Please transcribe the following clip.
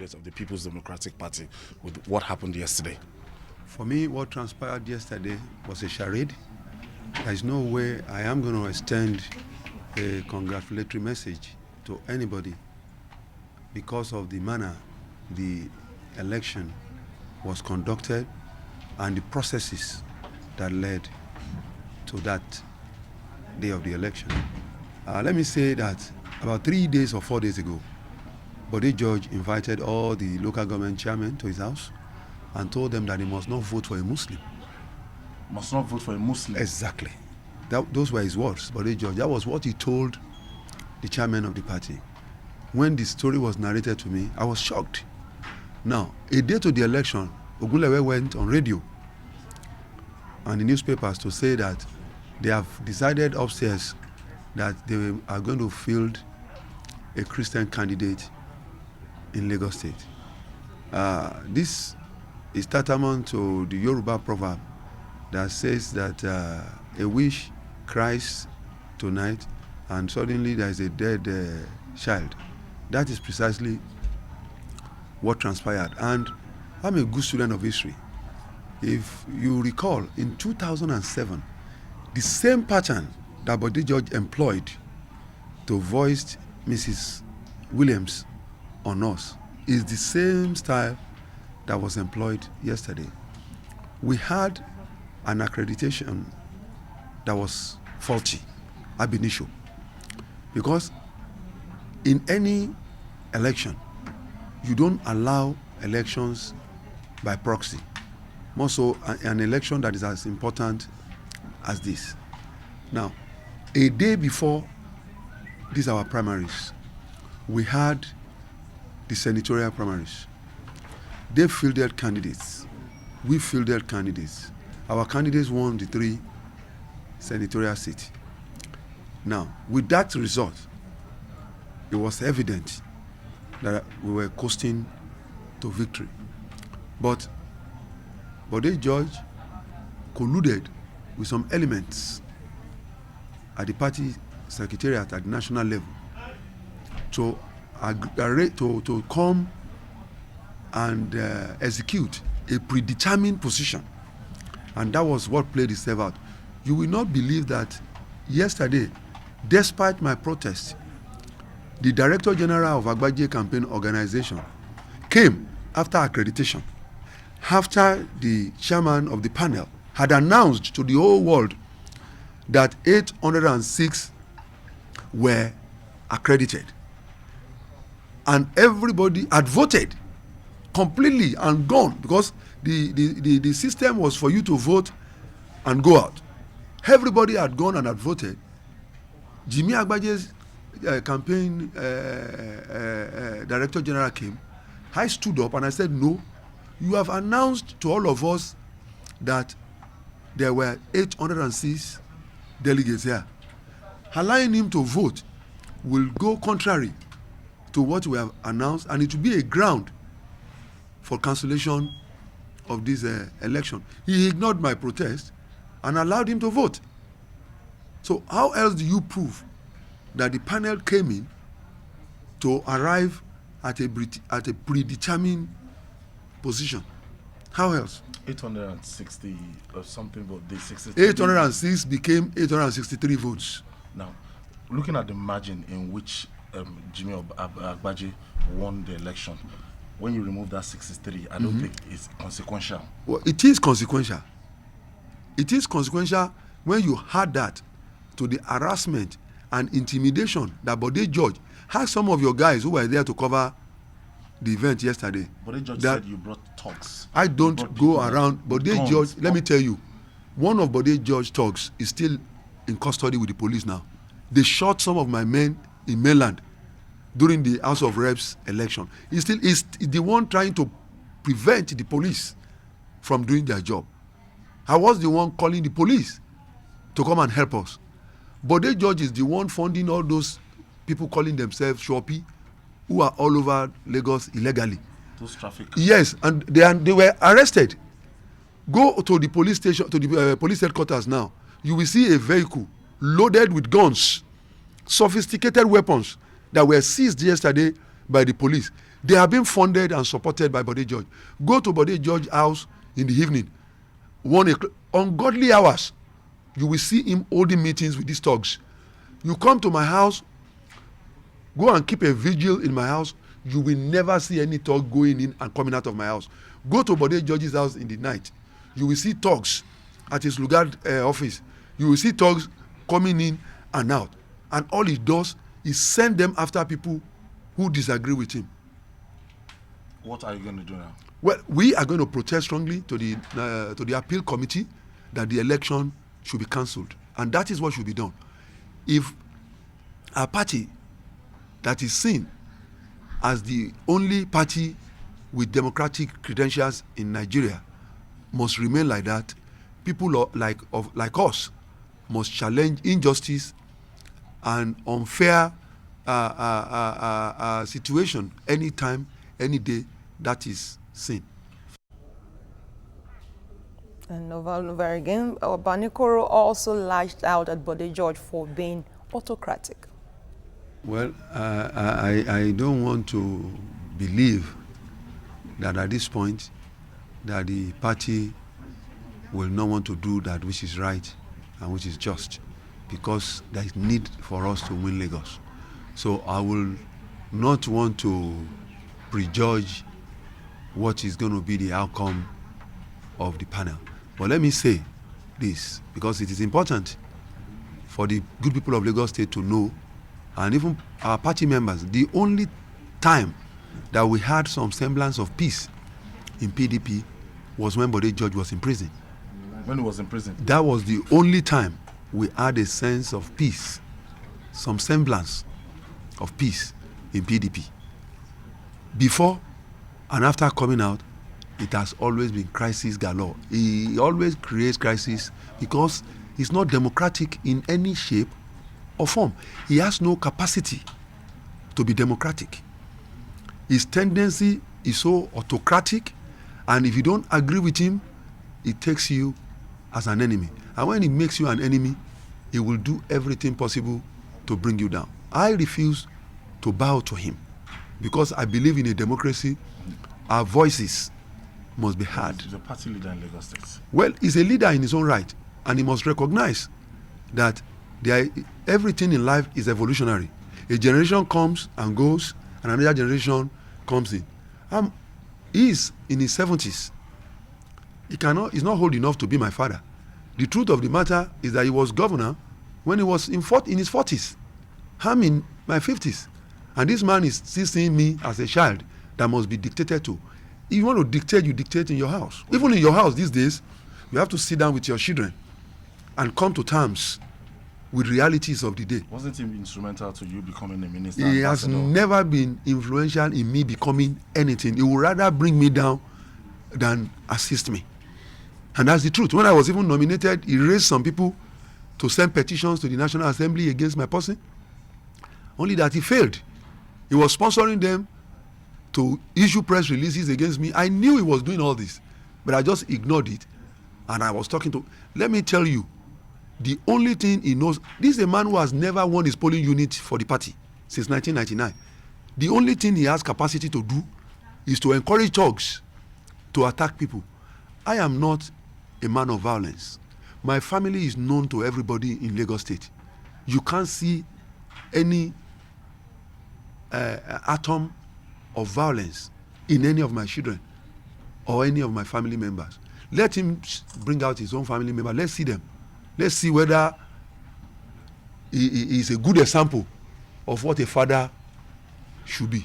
candidate of the People's Democratic Party with what happened yesterday? For me, what transpired yesterday was a charade. There is no way I am going to extend a congratulatory message to anybody because of the manner the election was conducted and the processes that led to that day of the election. Let me say that about 3 days or 4 days ago, Bode George invited all the local government chairmen to his house and told them that he must not vote for a Muslim. Must not vote for a Muslim? Exactly. Those were his words, Bode George. That was what he told the chairman of the party. When the story was narrated to me, I was shocked. Now, a day to the election, Ogunlewe went on radio and the newspapers to say that they have decided upstairs that they are going to field a Christian candidate in Lagos State. This is tantamount to the Yoruba proverb that says that a wish cries tonight and suddenly there is a dead child. That is precisely what transpired. And I'm a good student of history. If you recall, in 2007, the same pattern that Bode George employed to voice Mrs. Williams on us is the same style that was employed yesterday. We had an accreditation that was faulty, ab initio, because in any election, you don't allow elections by proxy. More so an election that is as important as this. Now, a day before these our primaries, we had the senatorial primaries. They fielded candidates. We fielded candidates. Our candidates won the 3 senatorial seats. Now, with that result, it was evident that we were coasting to victory. But Bode George colluded with some elements at the party secretariat at the national level to come and execute a predetermined position. And that was what played itself out. You will not believe that yesterday, despite my protest, the Director General of Agbaje Campaign Organization came after accreditation, after the chairman of the panel had announced to the whole world that 806 were accredited. And everybody had voted completely and gone, because the system was for you to vote and go out. Everybody had gone and had voted. Jimmy Agbaje's campaign Director General came. I stood up and I said, no, you have announced to all of us that there were 806 delegates here. Allowing him to vote will go contrary to what we have announced, and it will be a ground for cancellation of this election. He ignored my protest and allowed him to vote. So how else do you prove that the panel came in to arrive at a predetermined position? How else? 860 or something, but the 806 became 863 votes. Now, looking at the margin in which Jimmy Agbaje won the election, when you remove that 63, I don't think it's consequential. Well, it is consequential. It is consequential when you add that to the harassment and intimidation that Bode George had some of your guys who were there to cover the event yesterday. Bode George said you brought thugs. I don't go around. Bode George, let me tell you, one of Bode George thugs is still in custody with the police now. They shot some of my men in mainland during the House of Reps election. He still is the one trying to prevent the police from doing their job. I was the one calling the police to come and help us. Bode George is the one funding all those people calling themselves Shopi, who are all over Lagos illegally. Those traffic. Yes, and they were arrested. Go to the police station, to the police headquarters now. You will see a vehicle loaded with guns, sophisticated weapons that were seized yesterday by the police. They are being funded and supported by Bode George. Go to Bode George's house in the evening, 1 o'clock, ungodly hours. You will see him holding meetings with these thugs. You come to my house, go and keep a vigil in my house, you will never see any thug going in and coming out of my house. Go to Bode George's house in the night. You will see thugs at his Lugard office. You will see thugs coming in and out. And all he does is send them after people who disagree with him. What are you going to do now? Well, we are going to protest strongly to the appeal committee that the election should be cancelled. And that is what should be done. If a party that is seen as the only party with democratic credentials in Nigeria must remain like that, people like us must challenge injustice and unfair situation anytime, any day that is seen. And over again, Obanikoro also lashed out at Bode George for being autocratic. Well, I don't want to believe that at this point that the party will not want to do that which is right and which is just, because there is need for us to win Lagos. So I will not want to prejudge what is going to be the outcome of the panel. But let me say this, because it is important for the good people of Lagos State to know, and even our party members, the only time that we had some semblance of peace in PDP was when Bode George was in prison. When he was in prison? That was the only time we had a sense of peace, some semblance of peace in PDP. Before and after coming out, it has always been crisis galore. He always creates crisis because he's not democratic in any shape or form. He has no capacity to be democratic. His tendency is so autocratic, and if you don't agree with him, he takes you as an enemy. And when he makes you an enemy, he will do everything possible to bring you down. I refuse to bow to him because I believe in a democracy. Our voices must be heard. He's a party leader in Lagos State. Well, he's a leader in his own right, and he must recognize that everything in life is evolutionary. A generation comes and goes, and another generation comes in. He's in his 70s. He's not old enough to be my father. The truth of the matter is that he was governor when he was in his 40s. I'm in my 50s. And this man is still seeing me as a child that must be dictated to. If you want to dictate, you dictate in your house. Even in your house these days, you have to sit down with your children and come to terms with realities of the day. Wasn't he instrumental to you becoming a minister? He has never been influential in me becoming anything. He would rather bring me down than assist me. And that's the truth. When I was even nominated, he raised some people to send petitions to the National Assembly against my person. Only that he failed. He was sponsoring them to issue press releases against me. I knew he was doing all this, but I just ignored it. And I was talking to, let me tell you, the only thing he knows, this is a man who has never won his polling unit for the party since 1999. The only thing he has capacity to do is to encourage thugs to attack people. I am not a man of violence. My family is known to everybody in Lagos State. You can't see any atom of violence in any of my children or any of my family members. Let him bring out his own family member. Let's see them. Let's see whether he is a good example of what a father should be.